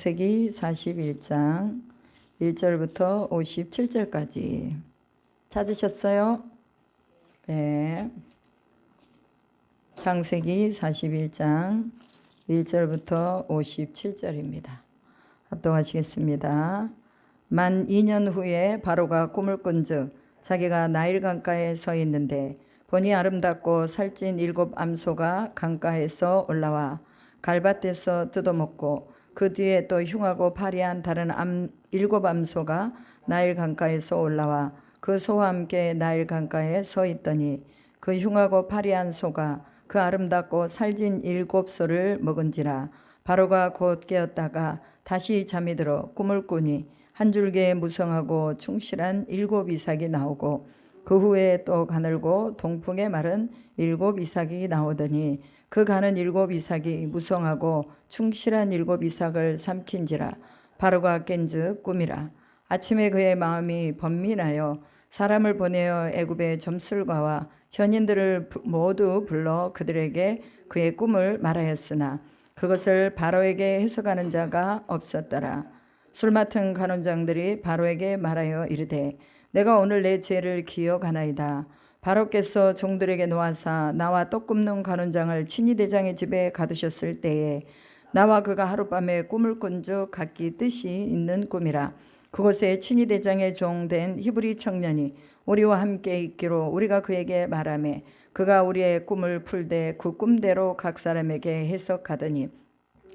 창세기 41장 1절부터 57절까지 찾으셨어요? 네. 창세기 41장 1절부터 57절입니다. 합독하시겠습니다. 만 2년 후에 바로가 꿈을 꾼즉 자기가 나일 강가에 서 있는데 보니 아름답고 살찐 7 암소가 강가에서 올라와 갈밭에서 뜯어먹고 그 뒤에 또 흉하고 파리한 다른 7 암소가 나일 강가에서 올라와 그 소와 함께 나일 강가에 서 있더니 그 흉하고 파리한 소가 그 아름답고 살찐 7 소를 먹은지라. 바로가 곧 깨었다가 다시 잠이 들어 꿈을 꾸니 한 줄기에 무성하고 충실한 7 이삭이 나오고 그 후에 또 가늘고 동풍에 마른 7 이삭이 나오더니 그 가는 7 이삭이 무성하고 충실한 7 이삭을 삼킨지라. 바로가 깬즉 꿈이라. 아침에 그의 마음이 번민하여 사람을 보내어 애굽의 점술가와 현인들을 모두 불러 그들에게 그의 꿈을 말하였으나 그것을 바로에게 해석하는 자가 없었더라. 술 맡은 간원장들이 바로에게 말하여 이르되 내가 오늘 내 죄를 기억하나이다. 바로께서 종들에게 놓아사 나와 떡 굽는 간원장을 친위 대장의 집에 가두셨을 때에 나와 그가 하룻밤에 꿈을 꾼즉 각기 뜻이 있는 꿈이라. 그곳에 친위 대장의 종된 히브리 청년이 우리와 함께 있기로 우리가 그에게 말하매 그가 우리의 꿈을 풀되 그 꿈대로 각 사람에게 해석하더니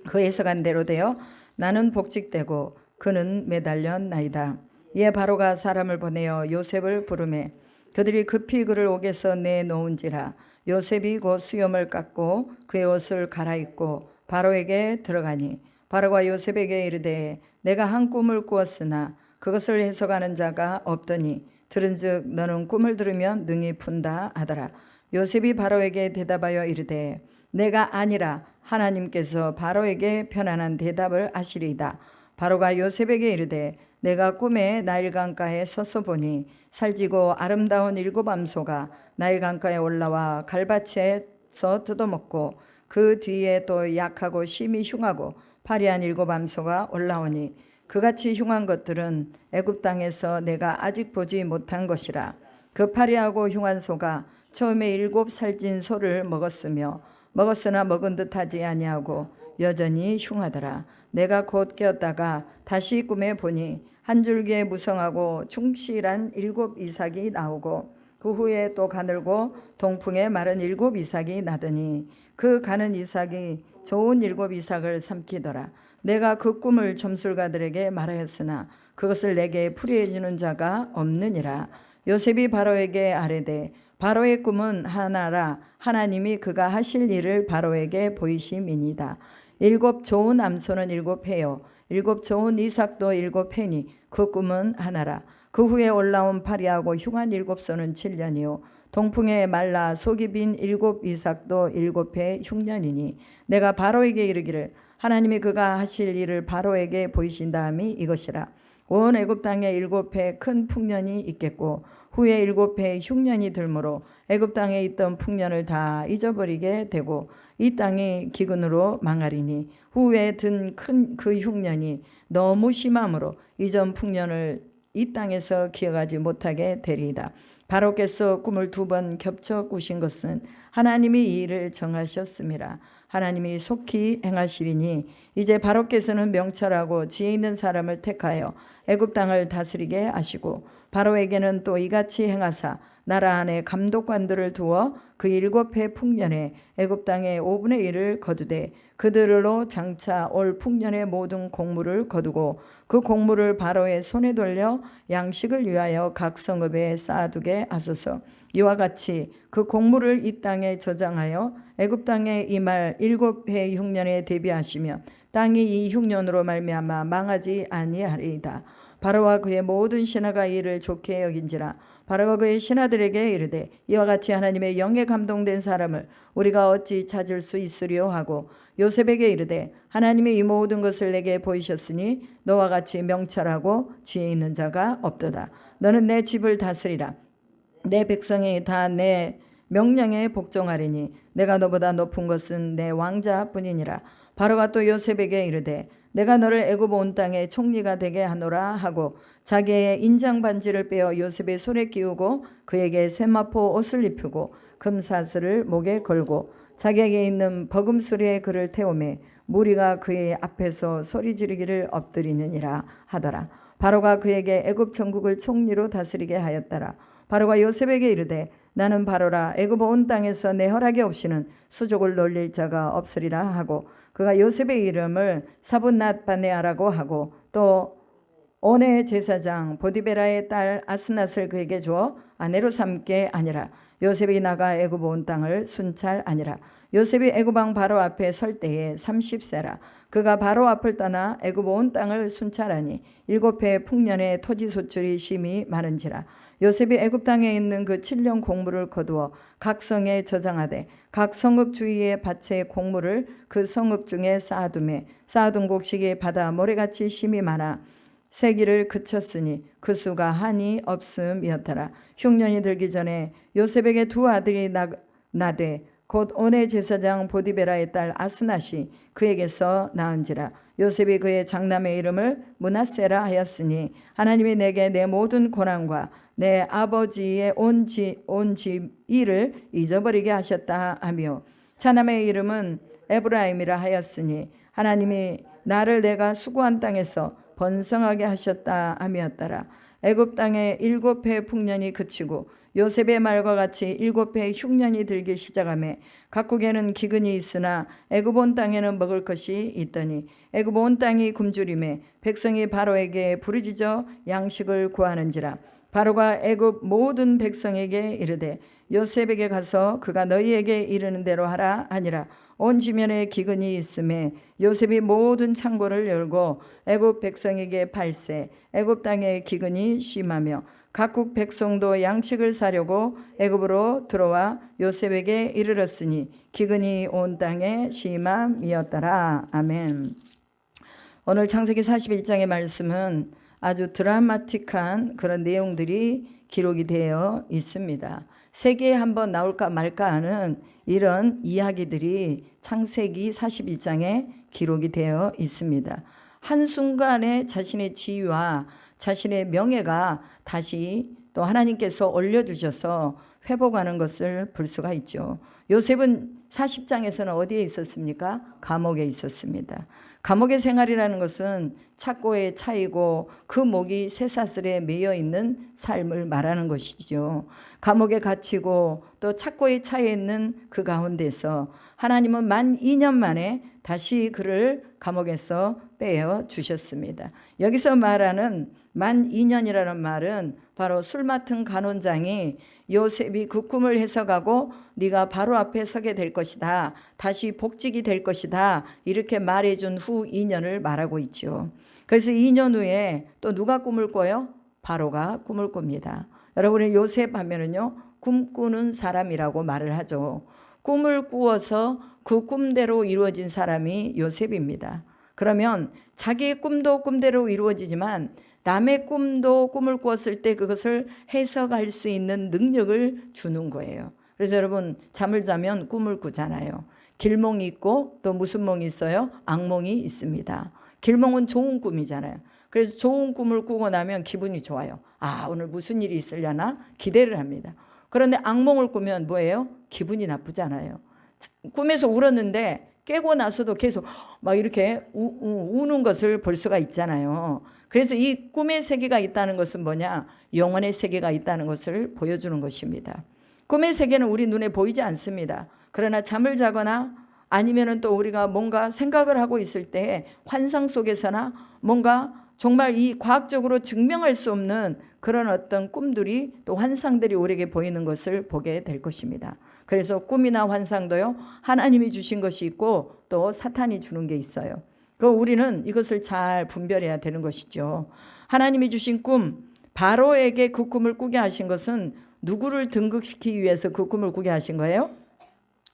그 해석한 대로 되어 나는 복직되고 그는 매달렸나이다. 이에 바로가 사람을 보내어 요셉을 부르매 그들이 급히 그를 옥에서 내놓은지라. 요셉이 곧 수염을 깎고 그의 옷을 갈아입고 바로에게 들어가니 바로가 요셉에게 이르되 내가 한 꿈을 꾸었으나 그것을 해석하는 자가 없더니 들은즉 너는 꿈을 들으면 능히 푼다 하더라. 요셉이 바로에게 대답하여 이르되 내가 아니라 하나님께서 바로에게 편안한 대답을 하시리이다. 바로가 요셉에게 이르되 내가 꿈에 나일 강가에 서서 보니 살지고 아름다운 7 암소가 나일 강가에 올라와 갈밭에서 뜯어먹고 그 뒤에 또 약하고 심히 흉하고 파리한 7 암소가 올라오니 그같이 흉한 것들은 애굽 땅에서 내가 아직 보지 못한 것이라. 그 파리하고 흉한 소가 처음에 7 살찐 소를 먹었으나 먹은 듯하지 아니하고 여전히 흉하더라. 내가 곧 깨었다가 다시 꿈에 보니 한 줄기에 무성하고 충실한 7 이삭이 나오고 그 후에 또 가늘고 동풍에 마른 7 이삭이 나더니 그 가는 이삭이 좋은 7 이삭을 삼키더라. 내가 그 꿈을 점술가들에게 말하였으나 그것을 내게 풀이해 주는 자가 없느니라. 요셉이 바로에게 아뢰되 바로의 꿈은 하나라. 하나님이 그가 하실 일을 바로에게 보이심이니이다. 7 좋은 암소는 7 해요 7 좋은 이삭도 7 해니 그 꿈은 하나라. 그 후에 올라온 파리하고 흉한 7 소는 7년이요 동풍에 말라 속이 빈 7 이삭도 7해 흉년이니 내가 바로에게 이르기를 하나님이 그가 하실 일을 바로에게 보이신다함이 이것이라. 온 애굽 땅에 7해 큰 풍년이 있겠고 후에 7해 흉년이 들므로 애굽 땅에 있던 풍년을 다 잊어버리게 되고 이 땅이 기근으로 망하리니 후에 든 큰 그 흉년이 너무 심함으로 이전 풍년을 이 땅에서 기억하지 못하게 되리이다. 바로께서 꿈을 2번 겹쳐 꾸신 것은 하나님이 이 일을 정하셨음이라. 하나님이 속히 행하시리니 이제 바로께서는 명철하고 지혜 있는 사람을 택하여 애굽 땅을 다스리게 하시고 바로에게는 또 이같이 행하사 나라 안에 감독관들을 두어 그 7해 풍년에 애굽 땅의 5분의 1을 거두되 그들로 장차 올 풍년의 모든 곡물을 거두고 그 곡물을 바로의 손에 돌려 양식을 위하여 각 성읍에 쌓아두게 하소서. 이와 같이 그 곡물을 이 땅에 저장하여 애굽 땅에 임할 7해 흉년에 대비하시면 땅이 이 흉년으로 말미암아 망하지 아니하리이다. 바로와 그의 모든 신하가 이를 좋게 여긴지라. 바로가 그의 신하들에게 이르되 이와 같이 하나님의 영에 감동된 사람을 우리가 어찌 찾을 수 있으리요 하고 요셉에게 이르되 하나님이 이 모든 것을 내게 보이셨으니 너와 같이 명철하고 지혜 있는 자가 없도다. 너는 내 집을 다스리라. 내 백성이 다 내 명령에 복종하리니 내가 너보다 높은 것은 내 왕자뿐이니라. 바로가 또 요셉에게 이르되 내가 너를 애굽 온 땅에 총리가 되게 하노라 하고 자기의 인장 반지를 빼어 요셉의 손에 끼우고 그에게 세마포 옷을 입히고 금사슬을 목에 걸고 자기에게 있는 버금수리에 그를 태우매 무리가 그의 앞에서 소리 지르기를 엎드리느니라 하더라. 바로가 그에게 애굽 전국을 총리로 다스리게 하였더라. 바로가 요셉에게 이르되 나는 바로라 애굽 온 땅에서 내 허락이 없이는 수족을 놀릴 자가 없으리라 하고 그가 요셉의 이름을 사분낫바네아라고 하고 또 온의 제사장 보디베라의 딸 아스낫을 그에게 주어 아내로 삼게 아니라 요셉이 나가 애굽 온 땅을 순찰하니라. 요셉이 애굽 왕 바로 앞에 설 때에 30세라. 그가 바로 앞을 떠나 애굽 온 땅을 순찰하니 7해 풍년에 토지 소출이 심히 많은지라. 요셉이 애굽 땅에 있는 그 7년 곡물을 거두어 각 성에 저장하되 각 성읍 주위의 밭에 곡물을 그 성읍 중에 쌓아두매 쌓아둔 곡식이 바다 모래같이 심이 많아 세기를 그쳤으니 그 수가 한이 없음이었더라. 흉년이 들기 전에 요셉에게 두 아들이 나되 곧 온의 제사장 보디베라의 딸 아스낫이 그에게서 낳은지라. 요셉이 그의 장남의 이름을 므낫세라 하였으니 하나님이 내게 내 모든 고난과 내 아버지의 온 집 일을 잊어버리게 하셨다 하며 차남의 이름은 에브라임이라 하였으니 하나님이 나를 내가 수고한 땅에서 번성하게 하셨다 함이었더라. 애굽 땅에 7해 풍년이 그치고 요셉의 말과 같이 7해 흉년이 들기 시작하며 각국에는 기근이 있으나 애굽 온 땅에는 먹을 것이 있더니 애굽 온 땅이 굶주림에 백성이 바로에게 부르짖어 양식을 구하는지라. 바로가 애굽 모든 백성에게 이르되 요셉에게 가서 그가 너희에게 이르는 대로 하라 하니라. 온 지면에 기근이 있음에 요셉이 모든 창고를 열고 애굽 백성에게 팔세 애굽 땅에 기근이 심하며 각국 백성도 양식을 사려고 애굽으로 들어와 요셉에게 이르렀으니 기근이 온 땅에 심함이었더라. 아멘. 오늘 창세기 41장의 말씀은 아주 드라마틱한 그런 내용들이 기록이 되어 있습니다. 세계에 한번 나올까 말까 하는 이런 이야기들이 창세기 41장에 기록이 되어 있습니다. 한순간에 자신의 지위와 자신의 명예가 다시 또 하나님께서 올려주셔서 회복하는 것을 볼 수가 있죠. 요셉은 40장에서는 어디에 있었습니까? 감옥에 있었습니다. 감옥의 생활이라는 것은 착고에 차이고 그 목이 쇠사슬에 매여 있는 삶을 말하는 것이죠. 감옥에 갇히고 또 착고에 차여 있는 그 가운데서 하나님은 만 2년 만에 다시 그를 감옥에서 빼어 주셨습니다. 여기서 말하는 만 2년이라는 말은 바로 술 맡은 간원장이 요셉이 그 꿈을 해석하고 네가 바로 앞에 서게 될 것이다. 다시 복직이 될 것이다. 이렇게 말해준 후 2년을 말하고 있죠. 그래서 2년 후에 또 누가 꿈을 꿔요? 바로가 꿈을 꿉니다. 여러분의 요셉 하면은요, 꿈꾸는 사람이라고 말을 하죠. 꿈을 꾸어서 그 꿈대로 이루어진 사람이 요셉입니다. 그러면 자기의 꿈도 꿈대로 이루어지지만 남의 꿈도 꿈을 꾸었을 때 그것을 해석할 수 있는 능력을 주는 거예요. 그래서 여러분 잠을 자면 꿈을 꾸잖아요. 길몽이 있고 또 무슨 몽이 있어요? 악몽이 있습니다. 길몽은 좋은 꿈이잖아요. 그래서 좋은 꿈을 꾸고 나면 기분이 좋아요. 아, 오늘 무슨 일이 있으려나 기대를 합니다. 그런데 악몽을 꾸면 뭐예요? 기분이 나쁘잖아요. 꿈에서 울었는데 깨고 나서도 계속 막 이렇게 우는 것을 볼 수가 있잖아요. 그래서 이 꿈의 세계가 있다는 것은 뭐냐? 영혼의 세계가 있다는 것을 보여주는 것입니다. 꿈의 세계는 우리 눈에 보이지 않습니다. 그러나 잠을 자거나 아니면은 또 우리가 뭔가 생각을 하고 있을 때 환상 속에서나 뭔가 정말 이 과학적으로 증명할 수 없는 그런 어떤 꿈들이 또 환상들이 우리에게 보이는 것을 보게 될 것입니다. 그래서 꿈이나 환상도요, 하나님이 주신 것이 있고 또 사탄이 주는 게 있어요. 그 우리는 이것을 잘 분별해야 되는 것이죠. 하나님이 주신 꿈, 바로에게 그 꿈을 꾸게 하신 것은 누구를 등극시키기 위해서 그 꿈을 꾸게 하신 거예요?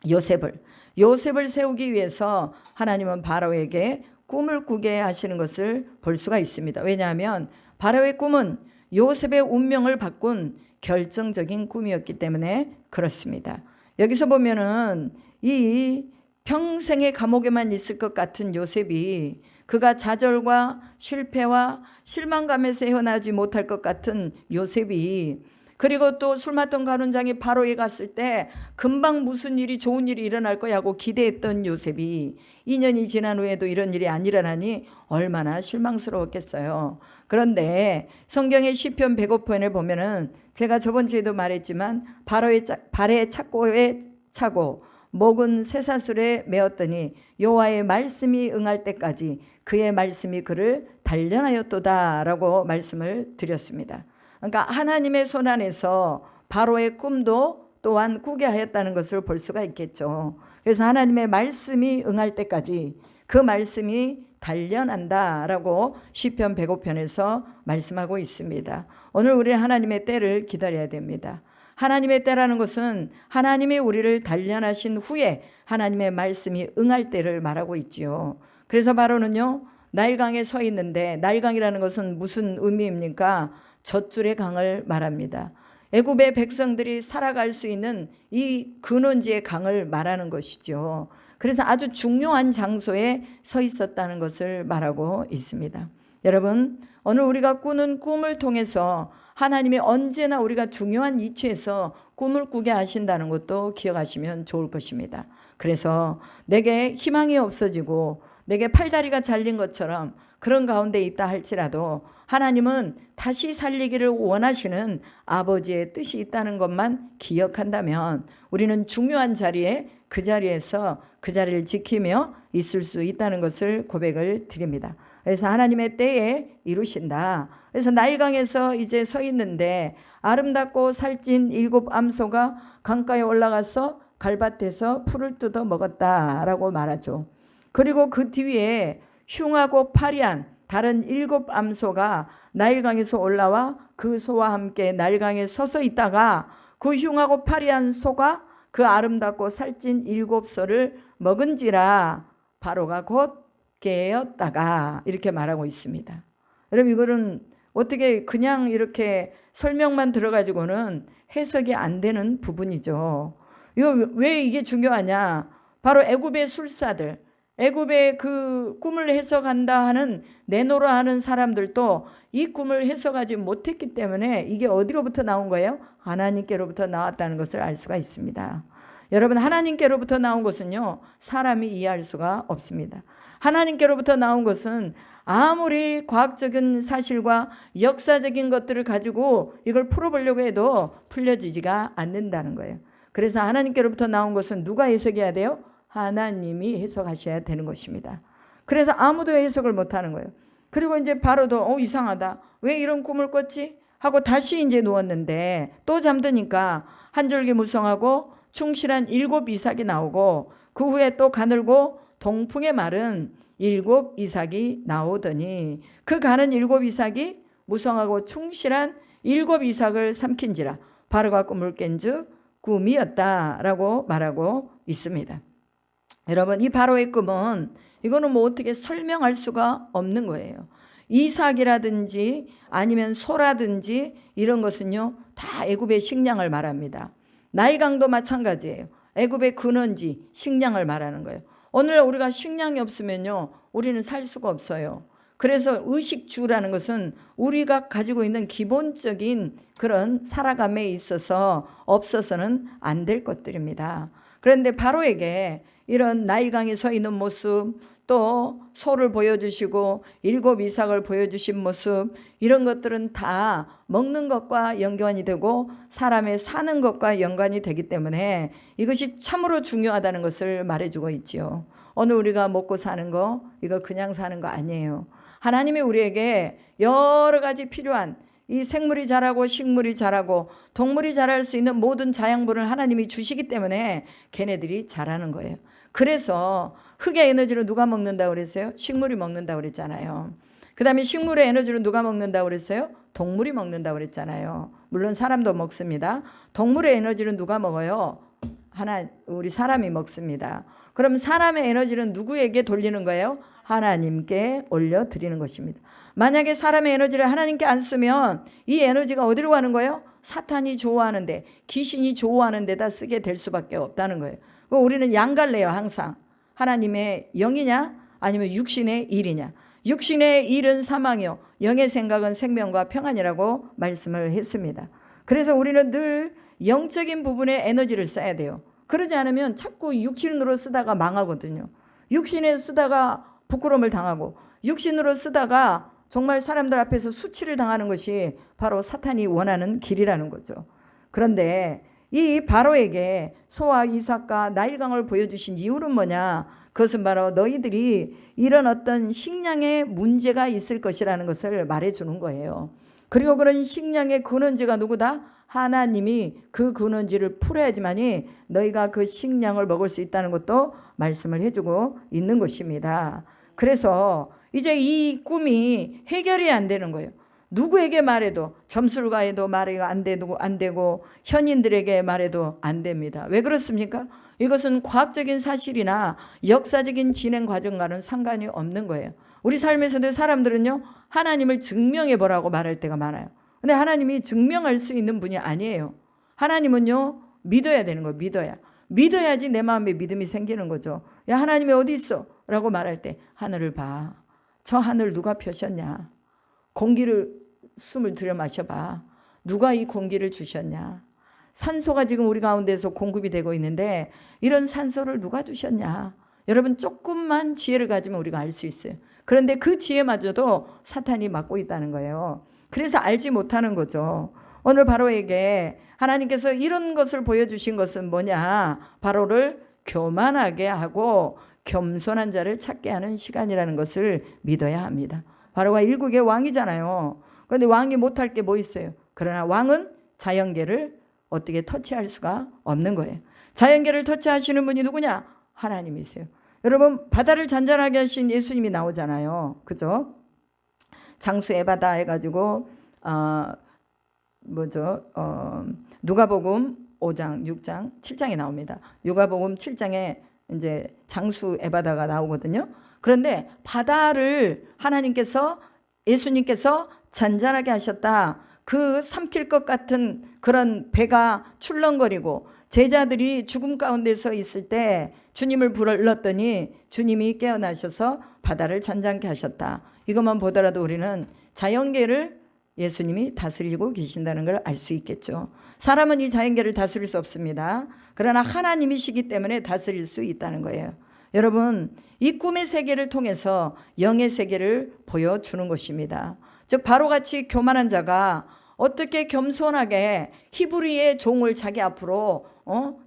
요셉을 세우기 위해서 하나님은 바로에게 꿈을 꾸게 하시는 것을 볼 수가 있습니다. 왜냐하면 바로의 꿈은 요셉의 운명을 바꾼 결정적인 꿈이었기 때문에 그렇습니다. 여기서 보면은 이 평생의 감옥에만 있을 것 같은 요셉이 그가 좌절과 실패와 실망감에서 헤어나지 못할 것 같은 요셉이, 그리고 또 술 맡던 가론장이 바로에 갔을 때 금방 무슨 일이 좋은 일이 일어날 거야 하고 기대했던 요셉이 2년이 지난 후에도 이런 일이 안 일어나니 얼마나 실망스러웠겠어요. 그런데 성경의 시편 105편에 보면은 제가 저번 주에도 말했지만 바로의 발에 착고에 차고 목은 쇠사슬에 메었더니 여호와의 말씀이 응할 때까지 그의 말씀이 그를 단련하였도다 라고 말씀을 드렸습니다. 그러니까 하나님의 손 안에서 바로의 꿈도 또한 꾸게 하였다는 것을 볼 수가 있겠죠. 그래서 하나님의 말씀이 응할 때까지 그 말씀이 단련한다라고 시편 105편에서 말씀하고 있습니다. 오늘 우리는 하나님의 때를 기다려야 됩니다. 하나님의 때라는 것은 하나님이 우리를 단련하신 후에 하나님의 말씀이 응할 때를 말하고 있지요. 그래서 바로는요, 나일강에 서 있는데, 나일강이라는 것은 무슨 의미입니까? 젖줄의 강을 말합니다. 애굽의 백성들이 살아갈 수 있는 이 근원지의 강을 말하는 것이죠. 그래서 아주 중요한 장소에 서 있었다는 것을 말하고 있습니다. 여러분, 오늘 우리가 꾸는 꿈을 통해서 하나님이 언제나 우리가 중요한 위치에서 꿈을 꾸게 하신다는 것도 기억하시면 좋을 것입니다. 그래서 내게 희망이 없어지고 내게 팔다리가 잘린 것처럼 그런 가운데 있다 할지라도 하나님은 다시 살리기를 원하시는 아버지의 뜻이 있다는 것만 기억한다면 우리는 중요한 자리에 그 자리에서 그 자리를 지키며 있을 수 있다는 것을 고백을 드립니다. 그래서 하나님의 때에 이루신다. 그래서 나일강에서 이제 서 있는데 아름답고 살찐 7 암소가 강가에 올라가서 갈밭에서 풀을 뜯어 먹었다라고 말하죠. 그리고 그 뒤에 흉하고 파리한 다른 7 암소가 나일강에서 올라와 그 소와 함께 나일강에 서서 있다가 그 흉하고 파리한 소가 그 아름답고 살찐 7 소를 먹은지라 바로가 곧 깨었다가 이렇게 말하고 있습니다. 여러분, 이거는 어떻게 그냥 이렇게 설명만 들어가지고는 해석이 안 되는 부분이죠. 이거 왜 이게 중요하냐? 바로 애굽의 술사들, 애굽의 그 꿈을 해석한다 하는 내노라 하는 사람들도 이 꿈을 해석하지 못했기 때문에 이게 어디로부터 나온 거예요? 하나님께로부터 나왔다는 것을 알 수가 있습니다. 여러분, 하나님께로부터 나온 것은요, 사람이 이해할 수가 없습니다. 하나님께로부터 나온 것은 아무리 과학적인 사실과 역사적인 것들을 가지고 이걸 풀어보려고 해도 풀려지지가 않는다는 거예요. 그래서 하나님께로부터 나온 것은 누가 해석해야 돼요? 하나님이 해석하셔야 되는 것입니다. 그래서 아무도 해석을 못하는 거예요. 그리고 이제 바로도 이상하다, 왜 이런 꿈을 꿨지? 하고 다시 이제 누웠는데 또 잠드니까 한 줄기 무성하고 충실한 7 이삭이 나오고 그 후에 또 가늘고 동풍의 마른 7 이삭이 나오더니 그 가는 7 이삭이 무성하고 충실한 7 이삭을 삼킨지라 바로가 꿈을 깬즉 꿈이었다라고 말하고 있습니다. 여러분, 이 바로의 꿈은 이거는 뭐 어떻게 설명할 수가 없는 거예요. 이삭이라든지 아니면 소라든지 이런 것은요, 다 애굽의 식량을 말합니다. 나일강도 마찬가지예요. 애굽의 근원지 식량을 말하는 거예요. 오늘 우리가 식량이 없으면요, 우리는 살 수가 없어요. 그래서 의식주라는 것은 우리가 가지고 있는 기본적인 그런 살아감에 있어서 없어서는 안 될 것들입니다. 그런데 바로에게 이런 나일강에 서 있는 모습, 또 소를 보여주시고 7 이삭을 보여주신 모습, 이런 것들은 다 먹는 것과 연관이 되고 사람의 사는 것과 연관이 되기 때문에 이것이 참으로 중요하다는 것을 말해주고 있지요. 오늘 우리가 먹고 사는 거, 이거 그냥 사는 거 아니에요. 하나님이 우리에게 여러 가지 필요한 이 생물이 자라고 식물이 자라고 동물이 자랄 수 있는 모든 자양분을 하나님이 주시기 때문에 걔네들이 자라는 거예요. 그래서 흙의 에너지를 누가 먹는다고 그랬어요? 식물이 먹는다고 그랬잖아요. 그 다음에 식물의 에너지를 누가 먹는다고 그랬어요? 동물이 먹는다고 그랬잖아요. 물론 사람도 먹습니다. 동물의 에너지는 누가 먹어요? 우리 사람이 먹습니다. 그럼 사람의 에너지는 누구에게 돌리는 거예요? 하나님께 올려드리는 것입니다. 만약에 사람의 에너지를 하나님께 안 쓰면 이 에너지가 어디로 가는 거예요? 사탄이 좋아하는데, 귀신이 좋아하는 데다 쓰게 될 수밖에 없다는 거예요. 우리는 양갈래요. 항상 하나님의 영이냐 아니면 육신의 일이냐. 육신의 일은 사망이요 영의 생각은 생명과 평안이라고 말씀을 했습니다. 그래서 우리는 늘 영적인 부분에 에너지를 써야 돼요. 그러지 않으면 자꾸 육신으로 쓰다가 망하거든요. 육신에 쓰다가 부끄러움을 당하고 육신으로 쓰다가 정말 사람들 앞에서 수치를 당하는 것이 바로 사탄이 원하는 길이라는 거죠. 그런데 이 바로에게 소와 이삭과 나일강을 보여주신 이유는 뭐냐? 그것은 바로 너희들이 이런 어떤 식량에 문제가 있을 것이라는 것을 말해주는 거예요. 그리고 그런 식량의 근원지가 누구다? 하나님이 그 근원지를 풀어야지만이 너희가 그 식량을 먹을 수 있다는 것도 말씀을 해주고 있는 것입니다. 그래서 이제 이 꿈이 해결이 안 되는 거예요. 누구에게 말해도, 점술가에도 말해도 안 되고 현인들에게 말해도 안 됩니다. 왜 그렇습니까? 이것은 과학적인 사실이나 역사적인 진행 과정과는 상관이 없는 거예요. 우리 삶에서도 사람들은요, 하나님을 증명해 보라고 말할 때가 많아요. 근데 하나님이 증명할 수 있는 분이 아니에요. 하나님은요, 믿어야 되는 거예요. 믿어야지 내 마음에 믿음이 생기는 거죠. 야, 하나님이 어디 있어? 라고 말할 때 하늘을 봐. 저 하늘 누가 펴셨냐? 공기를 숨을 들여 마셔봐. 누가 이 공기를 주셨냐? 산소가 지금 우리 가운데서 공급이 되고 있는데 이런 산소를 누가 주셨냐? 여러분 조금만 지혜를 가지면 우리가 알 수 있어요. 그런데 그 지혜마저도 사탄이 막고 있다는 거예요. 그래서 알지 못하는 거죠. 오늘 바로에게 하나님께서 이런 것을 보여주신 것은 뭐냐? 바로를 교만하게 하고 겸손한 자를 찾게 하는 시간이라는 것을 믿어야 합니다. 바로가 일국의 왕이잖아요. 그런데 왕이 못할 게 뭐 있어요? 그러나 왕은 자연계를 어떻게 터치할 수가 없는 거예요. 자연계를 터치하시는 분이 누구냐? 하나님이세요. 여러분 바다를 잔잔하게 하신 예수님이 나오잖아요. 그죠? 장수의 바다 해가지고 누가복음 5장, 6장, 7장에 나옵니다. 누가복음 7장에 이제 장수 에바다가 나오거든요. 그런데 바다를 하나님께서 예수님께서 잔잔하게 하셨다. 그 삼킬 것 같은 그런 배가 출렁거리고 제자들이 죽음 가운데서 있을 때 주님을 불렀더니 주님이 깨어나셔서 바다를 잔잔케 하셨다. 이것만 보더라도 우리는 자연계를 예수님이 다스리고 계신다는 걸 알 수 있겠죠. 사람은 이 자연계를 다스릴 수 없습니다. 그러나 하나님이시기 때문에 다스릴 수 있다는 거예요. 여러분, 이 꿈의 세계를 통해서 영의 세계를 보여주는 것입니다. 즉 바로같이 교만한 자가 어떻게 겸손하게 히브리의 종을 자기 앞으로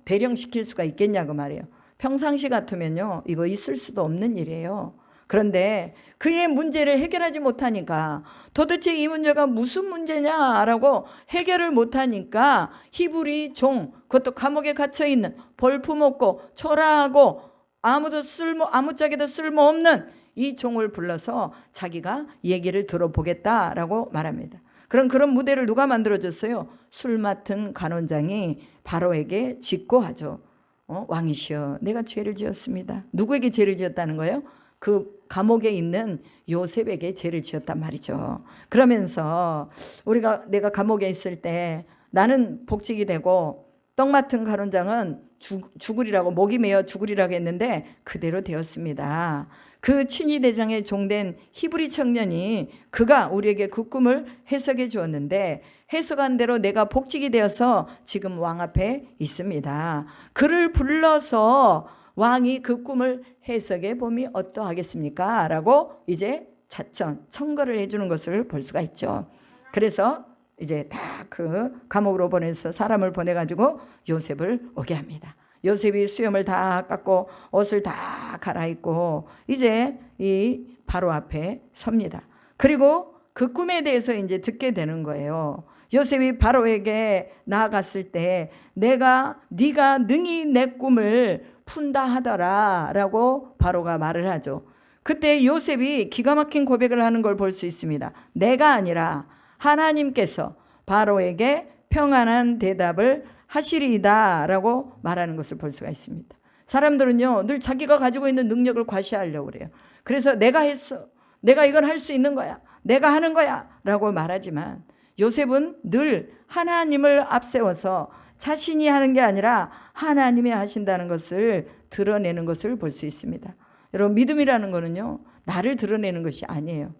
대령시킬 수가 있겠냐 그 말이에요. 평상시 같으면요 이거 있을 수도 없는 일이에요. 그런데 그의 문제를 해결하지 못하니까 도대체 이 문제가 무슨 문제냐라고 해결을 못하니까 히브리 종, 그것도 감옥에 갇혀있는 볼품없고 초라하고 아무짝에도 쓸모없는 이 종을 불러서 자기가 얘기를 들어보겠다라고 말합니다. 그런 무대를 누가 만들어줬어요? 술 맡은 간원장이 바로에게 직고하죠. 왕이시여, 내가 죄를 지었습니다. 누구에게 죄를 지었다는 거예요? 그 감옥에 있는 요셉에게 죄를 지었단 말이죠. 그러면서 내가 감옥에 있을 때 나는 복직이 되고 떡 맡은 간원장은 죽으리라고, 목이 메어 죽으리라고 했는데 그대로 되었습니다. 그 친위대장에 종된 히브리 청년이 그가 우리에게 그 꿈을 해석해 주었는데 해석한 대로 내가 복직이 되어서 지금 왕 앞에 있습니다. 그를 불러서 왕이 그 꿈을 해석해 보면 어떠하겠습니까? 라고 이제 청거를 해주는 것을 볼 수가 있죠. 그래서 이제 다 그 감옥으로 보내서 사람을 보내가지고 요셉을 오게 합니다. 요셉이 수염을 다 깎고 옷을 다 갈아입고 이제 이 바로 앞에 섭니다. 그리고 그 꿈에 대해서 이제 듣게 되는 거예요. 요셉이 바로에게 나아갔을 때 네가 능히 내 꿈을 푼다 하더라 라고 바로가 말을 하죠. 그때 요셉이 기가 막힌 고백을 하는 걸 볼 수 있습니다. 내가 아니라 하나님께서 바로에게 평안한 대답을 하시리이다 라고 말하는 것을 볼 수가 있습니다. 사람들은요 늘 자기가 가지고 있는 능력을 과시하려고 그래요. 그래서 내가 했어, 내가 이걸 할 수 있는 거야, 내가 하는 거야 라고 말하지만 요셉은 늘 하나님을 앞세워서 자신이 하는 게 아니라 하나님이 하신다는 것을 드러내는 것을 볼 수 있습니다. 여러분, 믿음이라는 거는요, 나를 드러내는 것이 아니에요.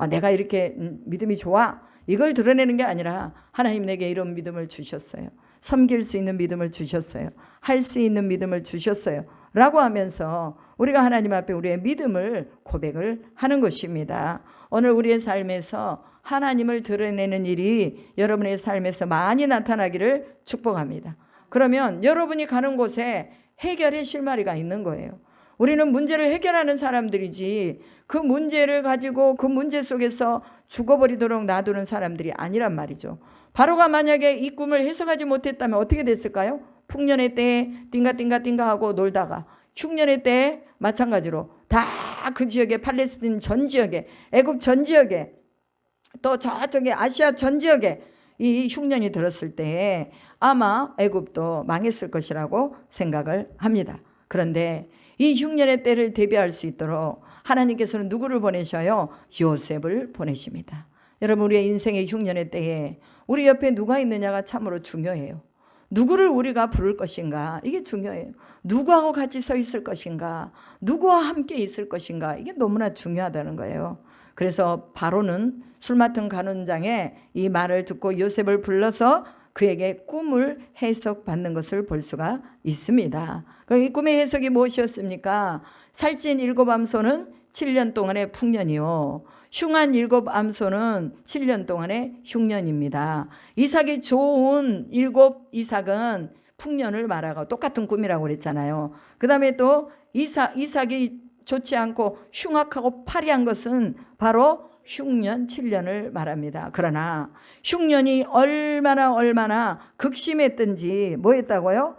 내가 이렇게 믿음이 좋아, 이걸 드러내는 게 아니라 하나님 내게 이런 믿음을 주셨어요. 섬길 수 있는 믿음을 주셨어요. 할 수 있는 믿음을 주셨어요. 라고 하면서 우리가 하나님 앞에 우리의 믿음을 고백을 하는 것입니다. 오늘 우리의 삶에서 하나님을 드러내는 일이 여러분의 삶에서 많이 나타나기를 축복합니다. 그러면 여러분이 가는 곳에 해결의 실마리가 있는 거예요. 우리는 문제를 해결하는 사람들이지 그 문제를 가지고 그 문제 속에서 죽어버리도록 놔두는 사람들이 아니란 말이죠. 바로가 만약에 이 꿈을 해석하지 못했다면 어떻게 됐을까요? 풍년의 때에 띵가띵가 하고 놀다가 흉년의 때에 마찬가지로 다 그 지역에, 팔레스틴 전 지역에, 애굽 전 지역에, 또 저쪽에 아시아 전 지역에 이 흉년이 들었을 때에 아마 애굽도 망했을 것이라고 생각을 합니다. 그런데 이 흉년의 때를 대비할 수 있도록 하나님께서는 누구를 보내셔요? 요셉을 보내십니다. 여러분, 우리의 인생의 흉년의 때에 우리 옆에 누가 있느냐가 참으로 중요해요. 누구를 우리가 부를 것인가, 이게 중요해요. 누구하고 같이 서 있을 것인가, 누구와 함께 있을 것인가, 이게 너무나 중요하다는 거예요. 그래서 바로는 술 맡은 간원장의 이 말을 듣고 요셉을 불러서 그에게 꿈을 해석받는 것을 볼 수가 있습니다. 그럼 이 꿈의 해석이 무엇이었습니까? 살찐 7암소는 7년 동안의 풍년이요, 흉한 7암소는 7년 동안의 흉년입니다. 이삭이 좋은 7 이삭은 풍년을 말하고 똑같은 꿈이라고 그랬잖아요. 그 다음에 또 이삭이 좋지 않고 흉악하고 파리한 것은 바로 흉년 7년을 말합니다. 그러나 흉년이 얼마나 극심했든지 뭐 했다고요?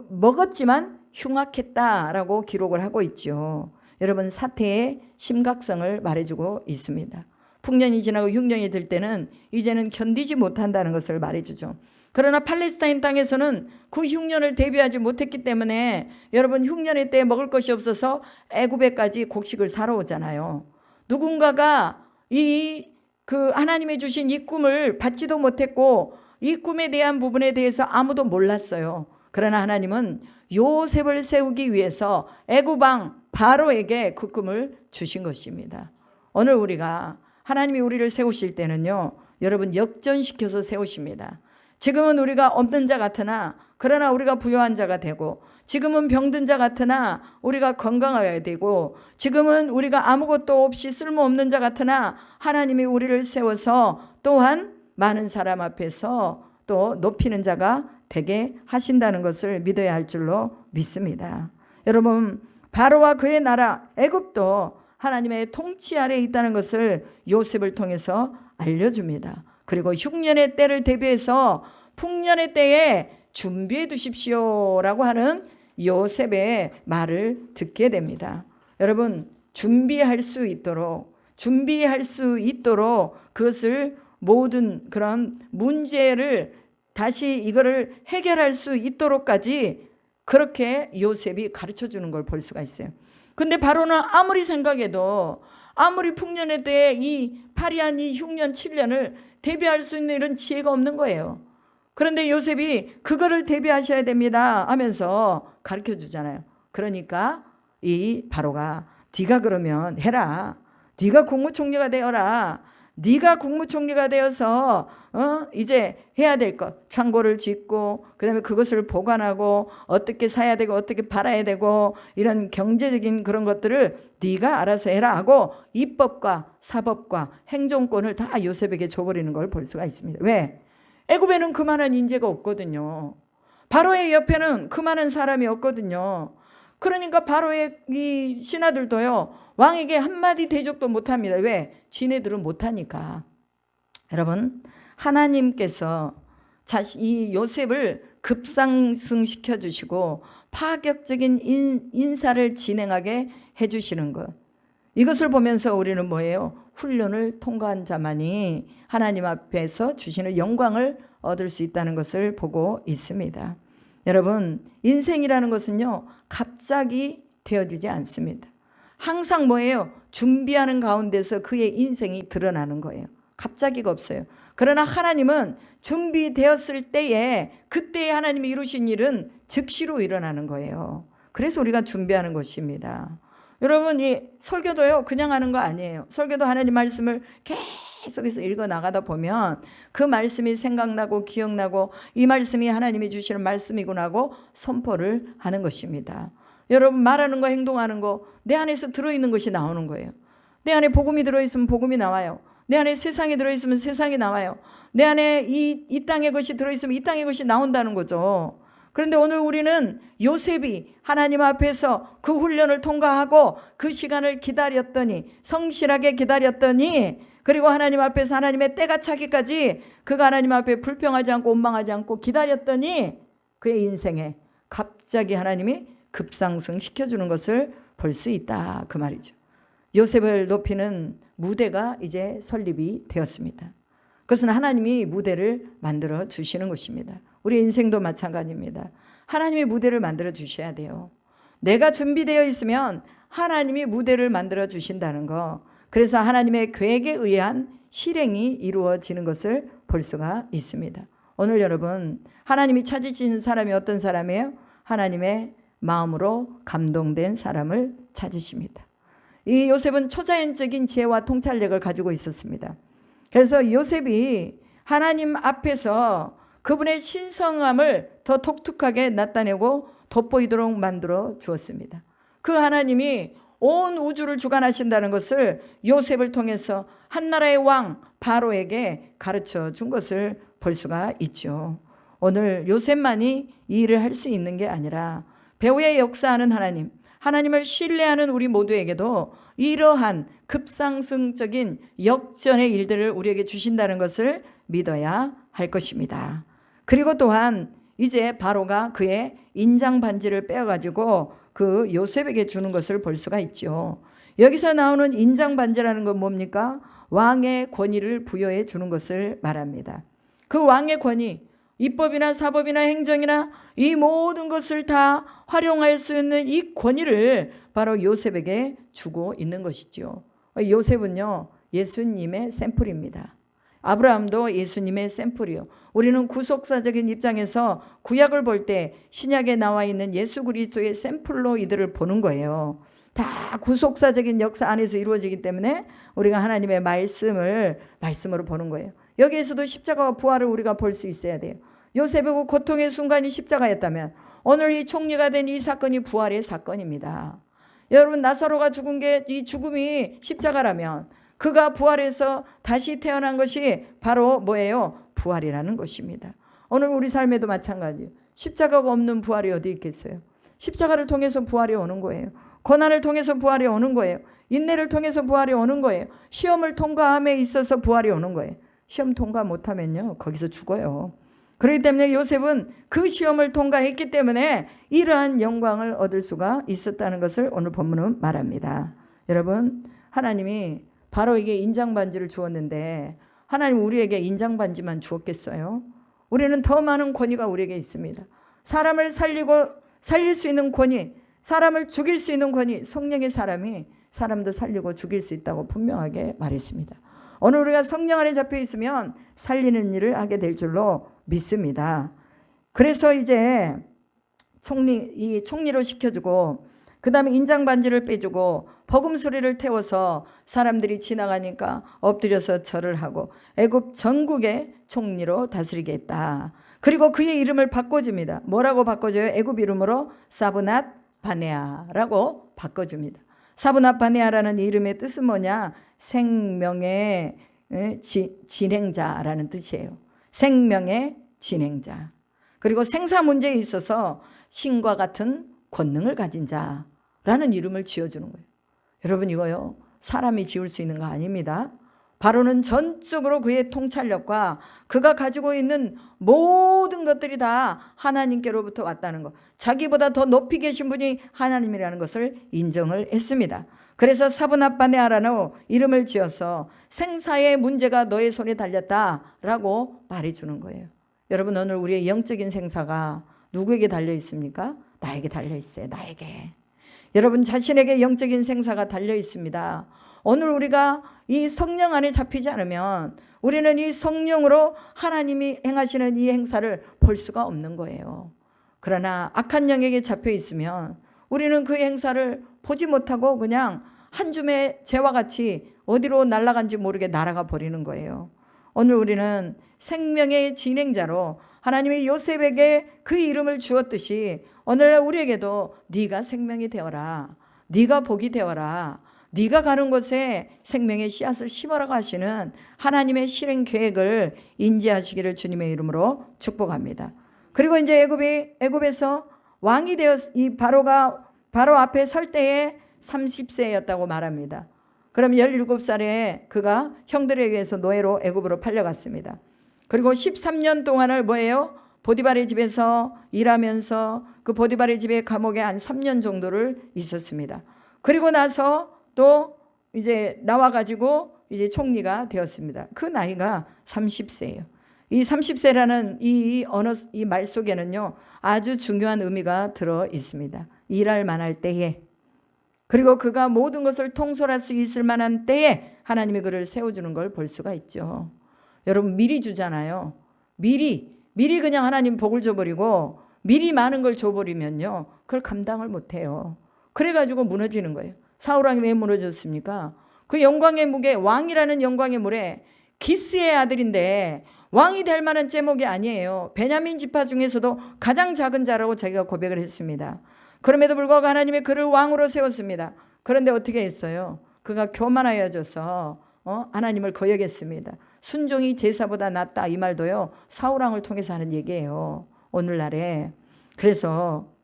먹었지만 흉악했다라고 기록을 하고 있죠. 여러분, 사태의 심각성을 말해주고 있습니다. 풍년이 지나고 흉년이 들 때는 이제는 견디지 못한다는 것을 말해주죠. 그러나 팔레스타인 땅에서는 그 흉년을 대비하지 못했기 때문에 여러분, 흉년의 때에 먹을 것이 없어서 애굽에까지 곡식을 사러 오잖아요. 누군가가 하나님이 주신 이 꿈을 받지도 못했고 이 꿈에 대한 부분에 대해서 아무도 몰랐어요. 그러나 하나님은 요셉을 세우기 위해서 애굽 왕 바로에게 그 꿈을 주신 것입니다. 오늘 우리가 하나님이 우리를 세우실 때는요, 여러분, 역전시켜서 세우십니다. 지금은 우리가 없는 자 같으나 그러나 우리가 부유한 자가 되고, 지금은 병든 자 같으나 우리가 건강해야 되고, 지금은 우리가 아무것도 없이 쓸모없는 자 같으나 하나님이 우리를 세워서 또한 많은 사람 앞에서 또 높이는 자가 되게 하신다는 것을 믿어야 할 줄로 믿습니다. 여러분, 바로와 그의 나라 애굽도 하나님의 통치 아래에 있다는 것을 요셉을 통해서 알려줍니다. 그리고 흉년의 때를 대비해서 풍년의 때에 준비해 두십시오라고 하는 요셉의 말을 듣게 됩니다. 여러분, 준비할 수 있도록 그것을 모든 그런 문제를 다시 이거를 해결할 수 있도록까지 그렇게 요셉이 가르쳐 주는 걸 볼 수가 있어요. 근데 바로는 아무리 생각해도 아무리 풍년의 때에 이 파리한 이 흉년 7년을 대비할 수 있는 이런 지혜가 없는 거예요. 그런데 요셉이 그거를 대비하셔야 됩니다 하면서 가르쳐 주잖아요. 그러니까 이 바로가 네가 그러면 해라. 네가 국무총리가 되어라. 네가 국무총리가 되어서 이제 해야 될 것, 창고를 짓고 그다음에 그것을 보관하고 어떻게 사야 되고 어떻게 팔아야 되고 이런 경제적인 그런 것들을 네가 알아서 해라 하고 입법과 사법과 행정권을 다 요셉에게 줘버리는 걸 볼 수가 있습니다. 왜? 애굽에는 그만한 인재가 없거든요. 바로의 옆에는 그만한 사람이 없거든요. 그러니까 바로의 이 신하들도요, 왕에게 한마디 대적도 못합니다. 왜? 지네들은 못하니까. 여러분, 하나님께서 이 요셉을 급상승시켜 주시고 파격적인 인사를 진행하게 해주시는 것, 이것을 보면서 우리는 뭐예요? 훈련을 통과한 자만이 하나님 앞에서 주시는 영광을 얻을 수 있다는 것을 보고 있습니다. 여러분, 인생이라는 것은요, 갑자기 되어지지 않습니다. 항상 뭐예요? 준비하는 가운데서 그의 인생이 드러나는 거예요. 갑자기가 없어요. 그러나 하나님은 준비되었을 때에 그때에 하나님이 이루신 일은 즉시로 일어나는 거예요. 그래서 우리가 준비하는 것입니다. 여러분, 이 설교도요 그냥 하는 거 아니에요. 설교도 하나님 말씀을 계속해서 읽어 나가다 보면 그 말씀이 생각나고 기억나고 이 말씀이 하나님이 주시는 말씀이구나 하고 선포를 하는 것입니다. 여러분, 말하는 거 행동하는 거 내 안에서 들어있는 것이 나오는 거예요. 내 안에 복음이 들어있으면 복음이 나와요. 내 안에 세상이 들어있으면 세상이 나와요. 내 안에 이 땅의 것이 들어있으면 이 땅의 것이 나온다는 거죠. 그런데 오늘 우리는 요셉이 하나님 앞에서 그 훈련을 통과하고 그 시간을 기다렸더니, 성실하게 기다렸더니, 그리고 하나님 앞에서 하나님의 때가 차기까지 그가 하나님 앞에 불평하지 않고 원망하지 않고 기다렸더니 그의 인생에 갑자기 하나님이 급상승 시켜주는 것을 볼 수 있다, 그 말이죠. 요셉을 높이는 무대가 이제 설립이 되었습니다. 그것은 하나님이 무대를 만들어 주시는 것입니다. 우리 인생도 마찬가지입니다. 하나님이 무대를 만들어 주셔야 돼요. 내가 준비되어 있으면 하나님이 무대를 만들어 주신다는 거, 그래서 하나님의 계획에 의한 실행이 이루어지는 것을 볼 수가 있습니다. 오늘 여러분, 하나님이 찾으신 사람이 어떤 사람이에요? 하나님의 마음으로 감동된 사람을 찾으십니다. 이 요셉은 초자연적인 지혜와 통찰력을 가지고 있었습니다. 그래서 요셉이 하나님 앞에서 그분의 신성함을 더 독특하게 나타내고 돋보이도록 만들어 주었습니다. 그 하나님이 온 우주를 주관하신다는 것을 요셉을 통해서 한나라의 왕 바로에게 가르쳐 준 것을 볼 수가 있죠. 오늘 요셉만이 이 일을 할 수 있는 게 아니라 배후에 역사하는 하나님, 하나님을 신뢰하는 우리 모두에게도 이러한 급상승적인 역전의 일들을 우리에게 주신다는 것을 믿어야 할 것입니다. 그리고 또한 이제 바로가 그의 인장 반지를 빼어가지고 그 요셉에게 주는 것을 볼 수가 있죠. 여기서 나오는 인장 반지라는 건 뭡니까? 왕의 권위를 부여해 주는 것을 말합니다. 그 왕의 권위, 입법이나 사법이나 행정이나 이 모든 것을 다 활용할 수 있는 이 권위를 바로 요셉에게 주고 있는 것이죠. 요셉은요, 예수님의 샘플입니다. 아브라함도 예수님의 샘플이요. 우리는 구속사적인 입장에서 구약을 볼 때 신약에 나와 있는 예수 그리스도의 샘플로 이들을 보는 거예요. 다 구속사적인 역사 안에서 이루어지기 때문에 우리가 하나님의 말씀으로 보는 거예요. 여기에서도 십자가와 부활을 우리가 볼 수 있어야 돼요. 요셉의 그 고통의 순간이 십자가였다면 오늘 이 총리가 된 이 사건이 부활의 사건입니다. 여러분, 나사로가 죽은 게 이 죽음이 십자가라면 그가 부활해서 다시 태어난 것이 바로 뭐예요? 부활이라는 것입니다. 오늘 우리 삶에도 마찬가지예요. 십자가가 없는 부활이 어디 있겠어요? 십자가를 통해서 부활이 오는 거예요. 고난을 통해서 부활이 오는 거예요. 인내를 통해서 부활이 오는 거예요. 시험을 통과함에 있어서 부활이 오는 거예요. 시험 통과 못하면요, 거기서 죽어요. 그렇기 때문에 요셉은 그 시험을 통과했기 때문에 이러한 영광을 얻을 수가 있었다는 것을 오늘 본문은 말합니다. 여러분, 하나님이 바로에게 인장반지를 주었는데 하나님 우리에게 인장반지만 주었겠어요? 우리는 더 많은 권위가 우리에게 있습니다. 사람을 살릴 수 있는 권위, 사람을 죽일 수 있는 권위, 성령의 사람이 사람도 살리고 죽일 수 있다고 분명하게 말했습니다. 오늘 우리가 성령 안에 잡혀 있으면 살리는 일을 하게 될 줄로 믿습니다. 그래서 이제 총리로 시켜주고 그 다음에 인장반지를 빼주고 버금소리를 태워서 사람들이 지나가니까 엎드려서 절을 하고 애굽 전국의 총리로 다스리게 했다. 그리고 그의 이름을 바꿔줍니다. 뭐라고 바꿔줘요? 애굽 이름으로 사브낫 바네아라고 바꿔줍니다. 사브낫 바네아라는 이름의 뜻은 뭐냐? 생명의 진행자라는 뜻이에요. 생명의 진행자. 그리고 생사 문제에 있어서 신과 같은 권능을 가진 자라는 이름을 지어주는 거예요. 여러분, 이거요, 사람이 지을 수 있는 거 아닙니다. 바로는 전적으로 그의 통찰력과 그가 가지고 있는 모든 것들이 다 하나님께로부터 왔다는 것, 자기보다 더 높이 계신 분이 하나님이라는 것을 인정을 했습니다. 그래서 사브낫 바네아라는 이름을 지어서 생사의 문제가 너의 손에 달렸다라고 말해주는 거예요. 여러분, 오늘 우리의 영적인 생사가 누구에게 달려 있습니까? 나에게 달려 있어요. 나에게. 여러분 자신에게 영적인 생사가 달려 있습니다. 오늘 우리가 이 성령 안에 잡히지 않으면 우리는 이 성령으로 하나님이 행하시는 이 행사를 볼 수가 없는 거예요. 그러나 악한 영에게 잡혀 있으면 우리는 그 행사를 보지 못하고 그냥 한 줌의 재와 같이 어디로 날아간지 모르게 날아가 버리는 거예요. 오늘 우리는 생명의 진행자로 하나님이 요셉에게 그 이름을 주었듯이 오늘날 우리에게도 네가 생명이 되어라, 네가 복이 되어라, 네가 가는 곳에 생명의 씨앗을 심어라고 하시는 하나님의 실행 계획을 인지하시기를 주님의 이름으로 축복합니다. 그리고 이제 애굽에서 왕이 이 바로 앞에 설 때에 30세였다고 말합니다. 그럼 17살에 그가 형들에 의해서 노예로 애굽으로 팔려갔습니다. 그리고 13년 동안을 뭐예요? 보디발의 집에서 일하면서 그 보디발의 집의 감옥에 한 3년 정도를 있었습니다. 그리고 나서 또 이제 나와가지고 이제 총리가 되었습니다. 그 나이가 30세예요. 이 30세라는 이 말 속에는요, 아주 중요한 의미가 들어 있습니다. 일할 만할 때에, 그리고 그가 모든 것을 통솔할 수 있을 만한 때에 하나님이 그를 세워주는 걸 볼 수가 있죠. 여러분, 미리 주잖아요. 미리 그냥 하나님 복을 줘버리고 미리 많은 걸 줘버리면요, 그걸 감당을 못해요. 그래가지고 무너지는 거예요. 사울왕이 왜 무너졌습니까? 그 영광의 무게, 왕이라는 영광의 물에 기스의 아들인데 왕이 될 만한 제목이 아니에요. 베냐민 지파 중에서도 가장 작은 자라고 자기가 고백을 했습니다. 그럼에도 불구하고 하나님이 그를 왕으로 세웠습니다. 그런데 어떻게 했어요? 그가 교만하여져서 하나님을 거역했습니다. 순종이 제사보다 낫다, 이 말도요, 사울왕을 통해서 하는 얘기예요, 오늘날에. 그래서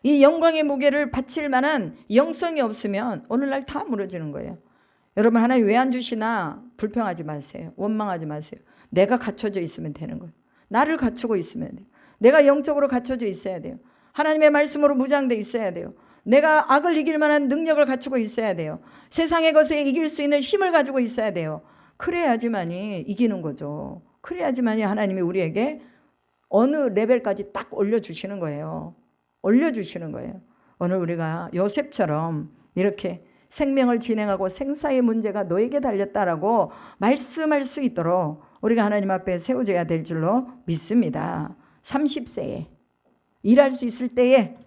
이 영광의 무게를 바칠 만한 영성이 없으면 오늘날 다 무너지는 거예요. 여러분, 하나님 왜 안 주시나 불평하지 마세요. 원망하지 마세요. 내가 갖춰져 있으면 되는 거예요. 나를 갖추고 있으면 돼요. 내가 영적으로 갖춰져 있어야 돼요. 하나님의 말씀으로 무장돼 있어야 돼요. 내가 악을 이길 만한 능력을 갖추고 있어야 돼요. 세상의 것에 이길 수 있는 힘을 가지고 있어야 돼요. 그래야지만이 이기는 거죠. 그래야지만이 하나님이 우리에게 어느 레벨까지 딱 올려주시는 거예요. 올려주시는 거예요. 오늘 우리가 요셉처럼 이렇게 생명을 진행하고 생사의 문제가 너에게 달렸다라고 말씀할 수 있도록 우리가 하나님 앞에 세워져야 될 줄로 믿습니다. 30세에 일할 수 있을 때에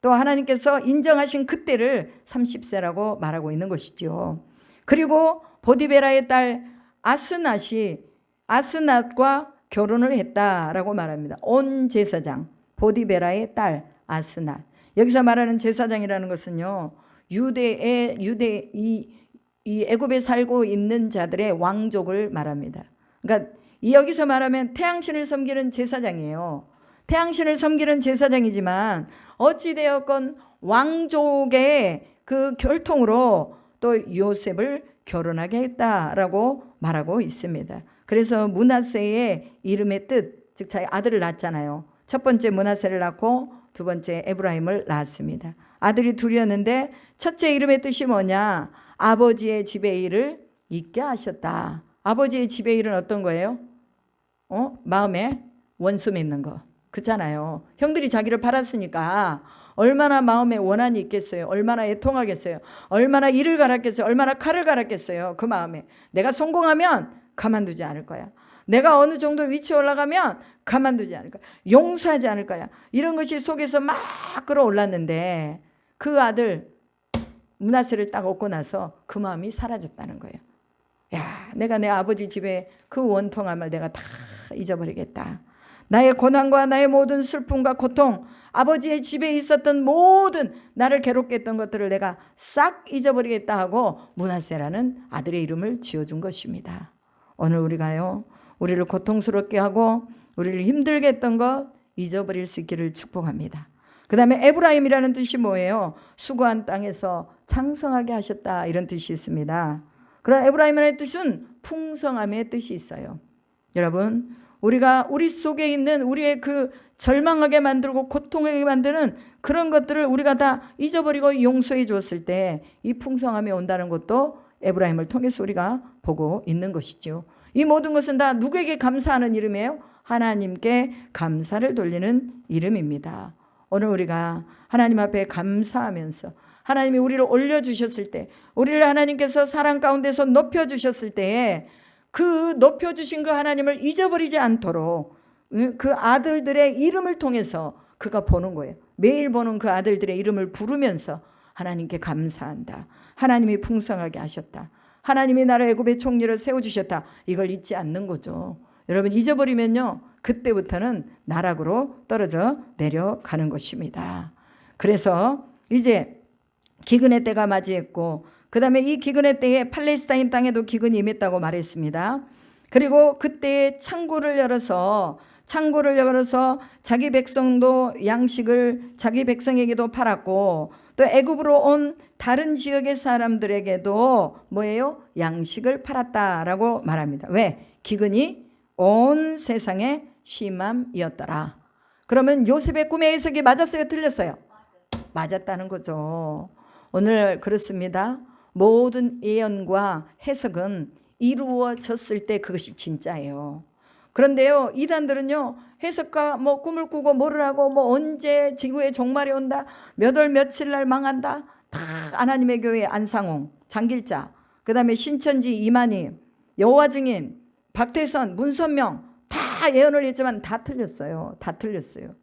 또 하나님께서 인정하신 그때를 30세라고 말하고 있는 것이죠. 그리고 보디베라의 딸 아스낫과 결혼을 했다라고 말합니다. 온 제사장 보디베라의 딸 아스낫. 여기서 말하는 제사장이라는 것은요, 이 애굽에 살고 있는 자들의 왕족을 말합니다. 그러니까 여기서 말하면 태양신을 섬기는 제사장이에요. 태양신을 섬기는 제사장이지만 어찌되었건 왕족의 그 결통으로 또 요셉을 결혼하게 했다라고 말하고 있습니다. 그래서 므낫세의 이름의 뜻, 즉 자기 아들을 낳았잖아요. 첫 번째 므낫세를 낳고 두 번째 에브라임을 낳았습니다. 아들이 둘이었는데 첫째 이름의 뜻이 뭐냐? 아버지의 집의 일을 잊게 하셨다. 아버지의 집의 일은 어떤 거예요? 마음에 원수 맺는 거. 그렇잖아요. 형들이 자기를 팔았으니까 얼마나 마음에 원한이 있겠어요. 얼마나 애통하겠어요. 얼마나 이를 갈았겠어요. 얼마나 칼을 갈았겠어요. 그 마음에 내가 성공하면 가만두지 않을 거야. 내가 어느 정도 위치에 올라가면 가만두지 않을 거야. 용서하지 않을 거야. 이런 것이 속에서 막 끌어올랐는데 그 아들 므낫세를 딱 얻고 나서 그 마음이 사라졌다는 거예요. 야, 내가 내 아버지 집에 그 원통함을 내가 다 잊어버리겠다. 나의 고난과 나의 모든 슬픔과 고통, 아버지의 집에 있었던 모든 나를 괴롭게 했던 것들을 내가 싹 잊어버리겠다 하고 므낫세라는 아들의 이름을 지어준 것입니다. 오늘 우리가요, 우리를 고통스럽게 하고 우리를 힘들게 했던 것 잊어버릴 수 있기를 축복합니다. 그 다음에 에브라임이라는 뜻이 뭐예요? 수고한 땅에서 창성하게 하셨다, 이런 뜻이 있습니다. 그런 에브라임의 뜻은 풍성함의 뜻이 있어요. 여러분, 우리가 우리 속에 있는 우리의 그 절망하게 만들고 고통하게 만드는 그런 것들을 우리가 다 잊어버리고 용서해 줬을 때 이 풍성함이 온다는 것도 에브라임을 통해서 우리가 보고 있는 것이죠. 이 모든 것은 다 누구에게 감사하는 이름이에요? 하나님께 감사를 돌리는 이름입니다. 오늘 우리가 하나님 앞에 감사하면서 하나님이 우리를 올려주셨을 때, 우리를 하나님께서 사랑 가운데서 높여주셨을 때에 그 높여주신 그 하나님을 잊어버리지 않도록 그 아들들의 이름을 통해서 그가 보는 거예요. 매일 보는 그 아들들의 이름을 부르면서 하나님께 감사한다. 하나님이 풍성하게 하셨다. 하나님이 나를 애굽의 총리를 세워주셨다. 이걸 잊지 않는 거죠. 여러분 잊어버리면요, 그때부터는 나락으로 떨어져 내려가는 것입니다. 그래서 이제 기근의 때가 맞이했고, 그 다음에 이 기근의 때에 팔레스타인 땅에도 기근이 임했다고 말했습니다. 그리고 그때 창고를 열어서 자기 백성도 양식을 자기 백성에게도 팔았고, 또 애굽으로 온 다른 지역의 사람들에게도 뭐예요? 양식을 팔았다라고 말합니다. 왜? 기근이 온 세상에 심함이었더라. 그러면 요셉의 꿈의 해석이 맞았어요? 틀렸어요? 맞았다는 거죠. 오늘 그렇습니다. 모든 예언과 해석은 이루어졌을 때 그것이 진짜예요. 그런데요, 이단들은요, 해석과 뭐 꿈을 꾸고 뭐를 하고 뭐 언제 지구의 종말이 온다, 몇 월 며칠 날 망한다, 다 하나님의 교회 안상홍, 장길자, 그 다음에 신천지 이만희, 여호와 증인, 박태선, 문선명 다 예언을 했지만 다 틀렸어요. 다 틀렸어요.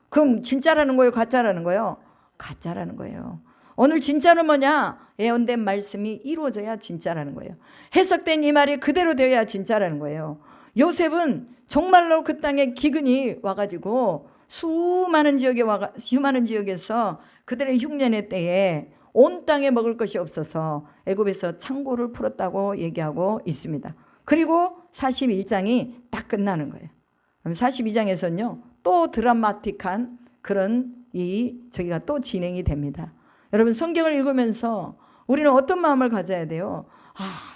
그럼 진짜라는 거예요? 가짜라는 거예요? 가짜라는 거예요. 오늘 진짜는 뭐냐? 예언된 말씀이 이루어져야 진짜라는 거예요. 해석된 이 말이 그대로 되어야 진짜라는 거예요. 요셉은 정말로 그 땅에 기근이 와가지고 수많은 지역에서 그들의 흉년의 때에 온 땅에 먹을 것이 없어서 애굽에서 창고를 풀었다고 얘기하고 있습니다. 그리고 41장이 딱 끝나는 거예요. 그럼 42장에서는요, 또 드라마틱한 그런 저기가 또 진행이 됩니다. 여러분 성경을 읽으면서 우리는 어떤 마음을 가져야 돼요?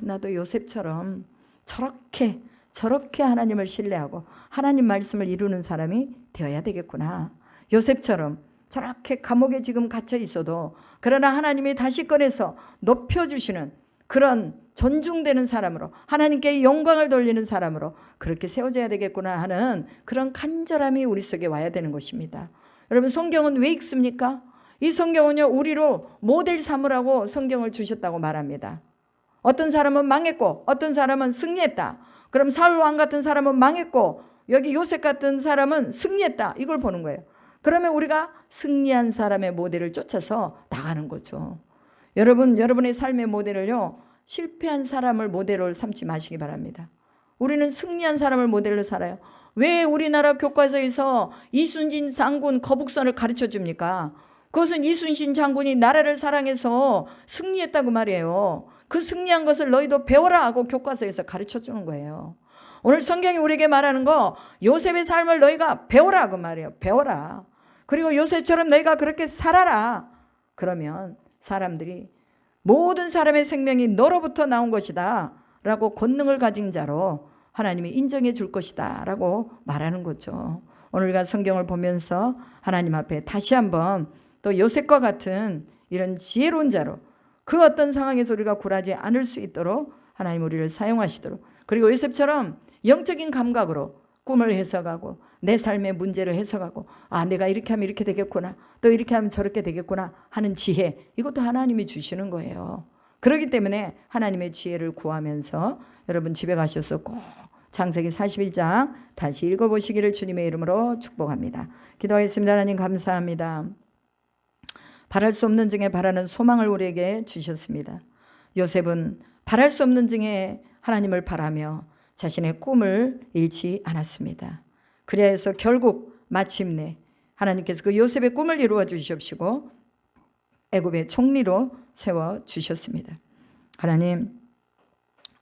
나도 요셉처럼 저렇게 하나님을 신뢰하고 하나님 말씀을 이루는 사람이 되어야 되겠구나. 요셉처럼 저렇게 감옥에 지금 갇혀 있어도 그러나 하나님이 다시 꺼내서 높여주시는 그런 존중되는 사람으로, 하나님께 영광을 돌리는 사람으로 그렇게 세워져야 되겠구나 하는 그런 간절함이 우리 속에 와야 되는 것입니다. 여러분 성경은 왜 읽습니까? 이 성경은요, 우리로 모델 삼으라고 성경을 주셨다고 말합니다. 어떤 사람은 망했고 어떤 사람은 승리했다. 그럼 사울 왕 같은 사람은 망했고 여기 요셉 같은 사람은 승리했다. 이걸 보는 거예요. 그러면 우리가 승리한 사람의 모델을 쫓아서 나가는 거죠. 여러분의 삶의 모델을요, 실패한 사람을 모델로 삼지 마시기 바랍니다. 우리는 승리한 사람을 모델로 살아요. 왜 우리나라 교과서에서 이순신 장군 거북선을 가르쳐 줍니까? 그것은 이순신 장군이 나라를 사랑해서 승리했다고 말이에요. 그 승리한 것을 너희도 배워라 하고 교과서에서 가르쳐 주는 거예요. 오늘 성경이 우리에게 말하는 거, 요셉의 삶을 너희가 배워라 그 말이에요. 배워라. 그리고 요셉처럼 너희가 그렇게 살아라. 그러면 사람들이 모든 사람의 생명이 너로부터 나온 것이다 라고 권능을 가진 자로 하나님이 인정해 줄 것이다 라고 말하는 거죠. 오늘 우리가 성경을 보면서 하나님 앞에 다시 한번 또 요셉과 같은 이런 지혜로운 자로 그 어떤 상황에서 우리가 굴하지 않을 수 있도록 하나님 우리를 사용하시도록, 그리고 요셉처럼 영적인 감각으로 꿈을 해석하고 내 삶의 문제를 해석하고 내가 이렇게 하면 이렇게 되겠구나, 또 이렇게 하면 저렇게 되겠구나 하는 지혜, 이것도 하나님이 주시는 거예요. 그렇기 때문에 하나님의 지혜를 구하면서 여러분 집에 가셔서 꼭 창세기 41장 다시 읽어보시기를 주님의 이름으로 축복합니다. 기도하겠습니다. 하나님 감사합니다. 바랄 수 없는 중에 바라는 소망을 우리에게 주셨습니다. 요셉은 바랄 수 없는 중에 하나님을 바라며 자신의 꿈을 잃지 않았습니다. 그래서 결국 마침내 하나님께서 그 요셉의 꿈을 이루어 주시옵시고 애굽의 총리로 세워주셨습니다. 하나님,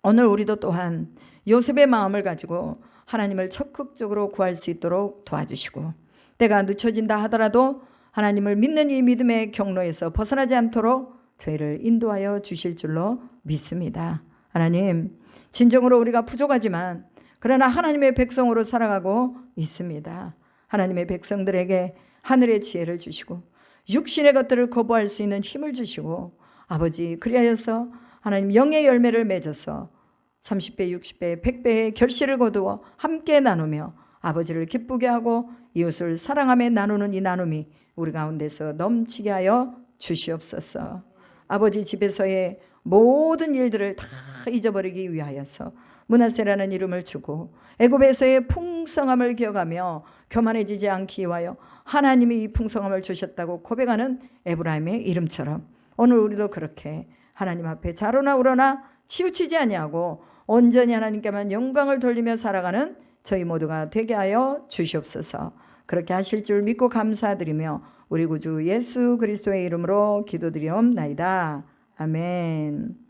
오늘 우리도 또한 요셉의 마음을 가지고 하나님을 적극적으로 구할 수 있도록 도와주시고, 때가 늦춰진다 하더라도 하나님을 믿는 이 믿음의 경로에서 벗어나지 않도록 저희를 인도하여 주실 줄로 믿습니다. 하나님, 진정으로 우리가 부족하지만 그러나 하나님의 백성으로 살아가고 있습니다. 하나님의 백성들에게 하늘의 지혜를 주시고 육신의 것들을 거부할 수 있는 힘을 주시고, 아버지 그리하여서 하나님 영의 열매를 맺어서 30배, 60배, 100배의 결실을 거두어 함께 나누며 아버지를 기쁘게 하고 이웃을 사랑하며 나누는 이 나눔이 우리 가운데서 넘치게 하여 주시옵소서. 아버지 집에서의 모든 일들을 다 잊어버리기 위하여서 므낫세라는 이름을 주고 애굽에서의 풍성함을 기억하며 교만해지지 않기 위하여 하나님이 이 풍성함을 주셨다고 고백하는 에브라임의 이름처럼 오늘 우리도 그렇게 하나님 앞에 자로나 우러나 치우치지 아니하고 온전히 하나님께만 영광을 돌리며 살아가는 저희 모두가 되게 하여 주시옵소서. 그렇게 하실 줄 믿고 감사드리며 우리 구주 예수 그리스도의 이름으로 기도드리옵나이다. 아멘.